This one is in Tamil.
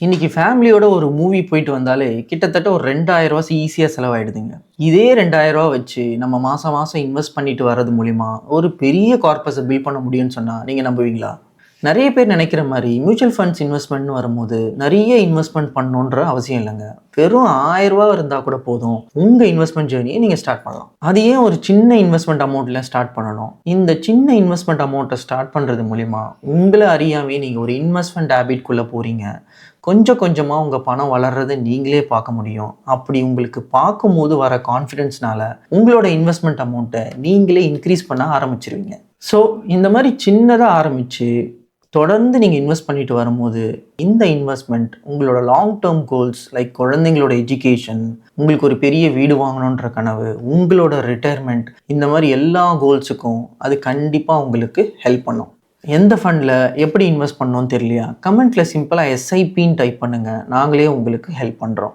இன்னைக்கு ஃபேமிலியோட ஒரு மூவி போயிட்டு வந்தாலே கிட்டத்தட்ட ஒரு ரூ. 2000 ஈஸியா செலவாயிடுதுங்க. இதே ரூ. 2000 வச்சு நம்ம மாசம் மாசம் இன்வெஸ்ட் பண்ணிட்டு வர்றது மூலியமா ஒரு பெரிய கார்பஸ பில்ட் பண்ண முடியும்னு சொன்னா நீங்க நம்புவீங்களா? நெறைய பேர் நெனைக்கிற மாரி மியூச்சுவல் ஃபண்ட்ஸ் இன்வெஸ்ட்மென்ட்னு வரும்போது நெறைய இன்வெஸ்ட்மென்ட் பண்ணணுன்ற அவசியம் இல்லங்க. வெறும் ரூ. 1000 இருந்தா கூட போதும். உங்க இன்வெஸ்ட்மென்ட் ஜர்னிய நீங்க ஸ்டார்ட் பண்ணலாம். அது ஏன் ஒரு சின்ன இன்வெஸ்ட்மென்ட் அமௌண்ட்ல ஸ்டார்ட் பண்ணணும்? இந்த சின்ன இன்வெஸ்ட்மென்ட் அமௌண்ட்ட ஸ்டார்ட் பண்றது மூலியமா உங்கள அறியாமயே நீங்க ஒரு இன்வெஸ்ட்மென்ட் ஹேபிட்குள்ள போறீங்க. கொஞ்சம் கொஞ்சமா உங்க பணம் வளர்றத நீங்களே பார்க்க முடியும். அப்படி உங்களுக்கு பார்க்கும்போது வர கான்ஃபிடன்ஸ்னால, உங்களோட இன்வெஸ்ட்மென்ட் அமௌண்ட்ட நீங்களே இன்கிரீஸ் பண்ண ஆரம்பிச்சுருவீங்க. ஸோ, இந்த மாரி சின்னதா ஆரம்பிச்சு, தொடர்ந்து நீங்க இன்வெஸ்ட் பண்ணிட்டு வரும்போது, இந்த இன்வெஸ்ட்மென்ட் உங்களோட லாங் டெர்ம் கோல்ஸ் லைக் குழந்தைங்களோட எஜுகேஷன், உங்களுக்கு ஒரு பெரிய வீடு வாங்கணுன்ற கனவு, உங்களோட ரிட்டயர்மென்ட் இந்த மாரி எல்லா கோல்ஸுக்கும் அது கண்டிப்பா உங்களுக்கு ஹெல்ப் பண்ணும். எந்த ஃபண்ட்ல எப்படி இன்வெஸ்ட் பண்ணணும்னு தெரியலையா? கமெண்ட்ல சிம்பிளா எஸ்ஐபின்னு டைப் பண்ணுங்க. நாங்களே உங்களுக்கு ஹெல்ப் பண்றோம்.